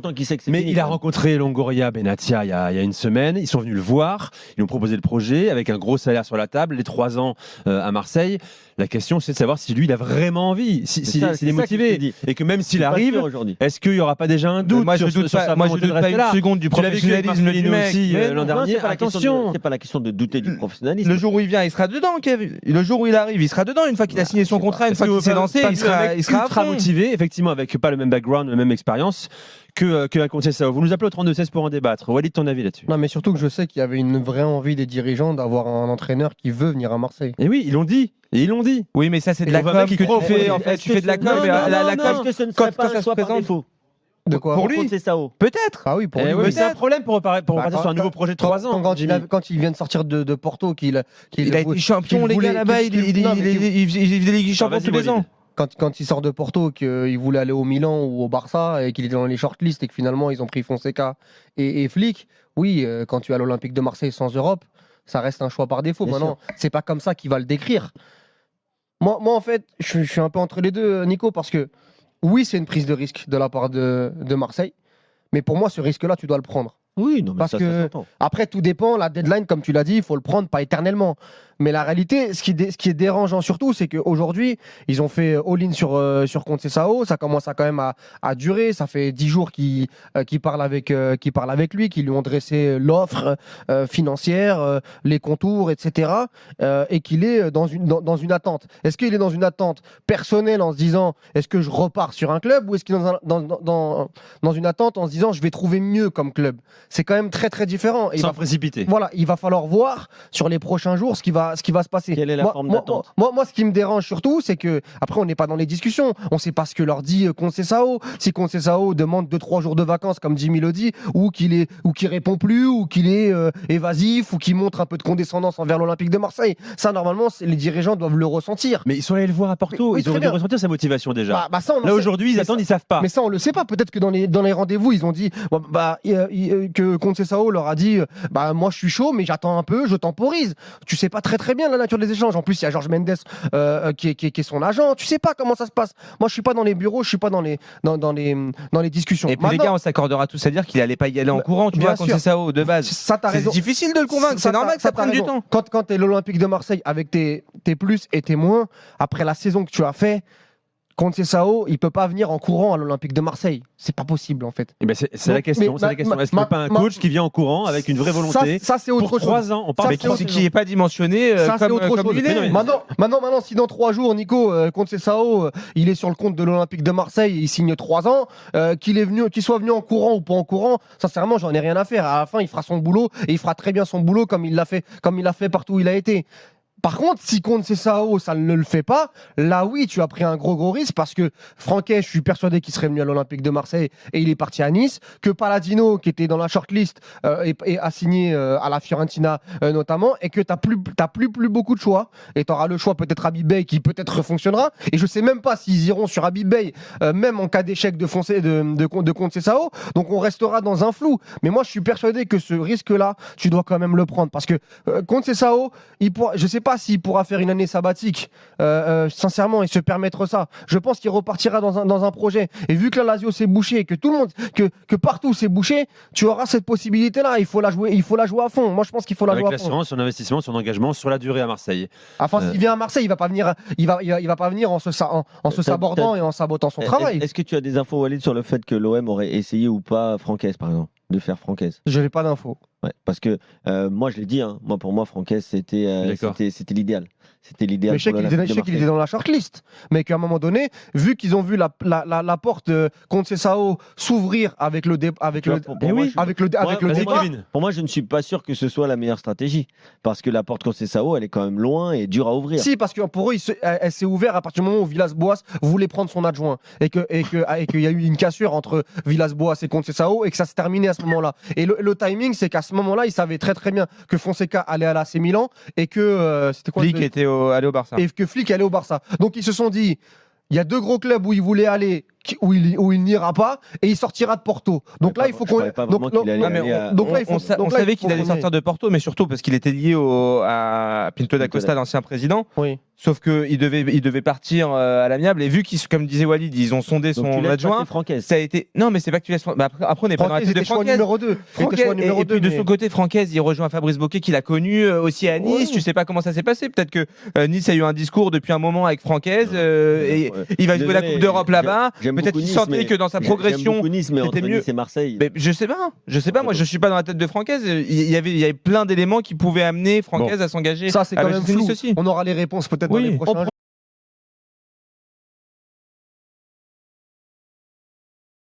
Tant qu'il sait que c'est Mais fini, il a quand même. rencontré Longoria Benatia il y a une semaine. Ils sont venus le voir. Ils lui ont proposé le projet avec un gros salaire sur la table, les 3 ans à Marseille. La question, c'est de savoir si lui, il a vraiment envie, s'il est ça que je te motivé. dis. Et que même Je suis s'il pas arrive, sûr aujourd'hui. est-ce qu'il n'y aura pas déjà un doute Moi, je sur doute sa pas, moi, je volonté de doute pas rester une là? seconde du Tu l'as vécu avec professionnalisme du Marcelino mec. aussi Mais l'an non, dernier. C'est pas la question Attention. c'est pas la question de douter du professionnalisme. Le jour où il vient, il sera dedans, Kev. Le jour où il arrive, il sera dedans. Une fois qu'il a signé son contrat, une Est-ce fois que qu'il s'est vous lancé, pas il vu un sera mec à ultra fond. motivé, effectivement, avec pas le même background, la même expérience que Conceição. Vous nous appelez au 32-16 pour en débattre. Walid, ton avis là-dessus? Non, mais surtout que je sais qu'il y avait une vraie envie des dirigeants d'avoir un entraîneur qui veut venir à Marseille. Et oui, ils l'ont dit. Et ils l'ont dit. Oui, mais ça, c'est de Et la on va com mettre que qui croit tu au fais. projet. En fait, tu fais de la com. Non, mais non, la non, com, est-ce que ce ne quand serait pas ça un se choix par présente. défaut De quoi Pour lui. Conceição. Peut-être. Ah oui, pour Eh lui. oui, oui. c'est un problème pour repartir sur un nouveau projet de 3 ans. Quand il vient de sortir de Porto, Il a été champion, les gars, là-bas. Il faisait des Ligues des Champions tous les ans. Quand il sort de Porto, qu'il voulait aller au Milan ou au Barça et qu'il était dans les shortlists et que finalement ils ont pris Fonseca et Flick, oui, quand tu es à l'Olympique de Marseille sans Europe, ça reste un choix par défaut. Bien Maintenant, c'est pas comme ça qu'il va le décrire. Moi en fait, je suis un peu entre les deux, Nico, parce que oui, c'est une prise de risque de la part de Marseille, mais pour moi, ce risque-là, tu dois le prendre. Oui, non, mais Parce ça que- s'entend. Après, tout dépend. La deadline, comme tu l'as dit, il faut le prendre pas éternellement. Mais la réalité, ce qui est dérangeant surtout, c'est qu'aujourd'hui, ils ont fait all-in sur Conceição. Ça commence quand même à durer. Ça fait 10 jours qu'ils parlent avec lui, qu'ils lui ont dressé l'offre financière, les contours, etc. Et qu'il est dans une attente. Est-ce qu'il est dans une attente personnelle en se disant est-ce que je repars sur un club ou est-ce qu'il est dans une attente en se disant je vais trouver mieux comme club? C'est quand même très très différent. Et Sans précipiter. voilà, il va falloir voir sur les prochains jours ce qui va se passer. Quelle est la forme d'attente? Moi, ce qui me dérange surtout, c'est que après, on n'est pas dans les discussions. On ne sait pas ce que leur dit Conceição. Si Conceição demande 2-3 jours de vacances, comme Jimmy le dit, ou qu'il répond plus, ou qu'il est évasif, ou qu'il montre un peu de condescendance envers l'Olympique de Marseille. Ça, normalement, les dirigeants doivent le ressentir. Mais ils sont allés le voir à Porto. Oui, Ils très auraient dû bien. ressentir sa motivation déjà. Ça, on en Là sait. aujourd'hui, ils Mais attendent, ils savent pas. Mais ça, on le sait pas. Peut-être que dans les rendez-vous, ils ont dit que Conceição leur a dit moi, je suis chaud, mais j'attends un peu, je temporise. Tu sais pas très bien la nature des échanges. En plus, il y a Jorge Mendes qui est son agent. Tu sais pas comment ça se passe. Moi, je suis pas dans les bureaux, je suis pas dans les discussions. Et puis les gars, on s'accordera tous à dire qu'il allait pas y aller en courant, tu bien vois, sûr. Conceição de base. Ça, t'as C'est raison. difficile de le convaincre, c'est normal que ça prenne du temps. Quand tu es l'Olympique de Marseille avec tes plus et tes moins, après la saison que tu as fait, Conceição, il peut pas venir en courant à l'Olympique de Marseille. C'est pas possible en fait. Eh ben, c'est la question. Mais C'est la question. Est-ce qu'il n'y a pas un coach qui vient en courant avec une vraie volonté Ça, c'est autre pour chose. 3 ans? On parle Ça, de c'est 3 autre Qui n'est pas dimensionné Ça, c'est autre comme chose. il est. Maintenant, si dans 3 jours, Nico Conceição, il est sur le compte de l'Olympique de Marseille, il signe 3 ans, qu'il soit venu en courant ou pas en courant, sincèrement, j'en ai rien à faire. À la fin, il fera son boulot et il fera très bien son boulot comme il l'a fait partout où il a été. Par contre, si Conceição, ça ne le fait pas, là oui, tu as pris un gros risque parce que Franquet, je suis persuadé qu'il serait venu à l'Olympique de Marseille et il est parti à Nice, que Palladino, qui était dans la shortlist, a signé à la Fiorentina notamment, et que tu n'as plus beaucoup de choix. Et tu auras le choix peut-être Habib Beye qui peut-être fonctionnera. Et je ne sais même pas s'ils iront sur Habib Beye, même en cas d'échec de Conceição. Donc on restera dans un flou. Mais moi, je suis persuadé que ce risque-là, tu dois quand même le prendre parce que Conceição, je ne sais pas s'il pourra faire une année sabbatique, sincèrement, et se permettre ça. Je pense qu'il repartira dans un projet. Et vu que la Lazio s'est bouché, que tout le monde, que partout s'est bouché, tu auras cette possibilité-là. Il faut la jouer à fond. Moi, je pense qu'il faut la avec jouer à fond. l'assurance, son investissement, son engagement sur la durée à Marseille. Enfin, s'il vient à Marseille, il va pas venir en se sabordant et en sabotant son travail. Est-ce que tu as des infos, Walid, sur le fait que l'OM aurait essayé ou pas Franquès, par exemple, de faire Franquès? Je n'ai pas d'infos. Ouais, parce que moi, je l'ai dit, hein, pour moi, Franquès, c'était l'idéal. C'était l'idéal. Mais je sais qu'il était dans la shortlist. Mais qu'à un moment donné, vu qu'ils ont vu la porte Conceição s'ouvrir avec le départ. Pour moi, je ne suis pas sûr que ce soit la meilleure stratégie. Parce que la porte Conceição, elle est quand même loin et dure à ouvrir. Si, parce que pour eux, elle s'est ouverte à partir du moment où Villas-Boas voulait prendre son adjoint. Et qu'il y a eu une cassure entre Villas-Boas et Conceição et que ça s'est terminé à ce moment-là. Et le timing, c'est qu'à ce moment-là, ils savaient très très bien que Fonseca allait à l'AC Milan et que c'était quoi Flick était allé au Barça. Et que Flick allait au Barça. Donc ils se sont dit, il y a 2 gros clubs où ils voulaient aller où il n'ira pas et il sortira de Porto. Donc là, il faut qu'on. On savait qu'il allait sortir de Porto, mais surtout parce qu'il était lié à Pinto da Costa, l'ancien président. Oui. Sauf qu'il devait partir à l'amiable. Et vu qu'ils, comme disait Walid, ils ont sondé son adjoint. Ça a été. Non, mais c'est pas que tu laisses. Après, on n'est pas dans la tête de Francaise. Numéro 2. Et puis de son côté, Francaise, il rejoint Fabrice Boquet, qu'il a connu aussi à Nice. Tu sais pas comment ça s'est passé. Peut-être que Nice a eu un discours depuis un moment avec Francaise. Et il va jouer la Coupe d'Europe là-bas. Peut-être qu'il sentait que dans sa progression, c'était mieux. C'est Marseille. Mais je sais pas. Moi, je suis pas dans la tête de Francaise. Il y avait plein d'éléments qui pouvaient amener Francaise à s'engager. Ça, c'est quand même flou. On aura les réponses peut-être dans les prochains jours.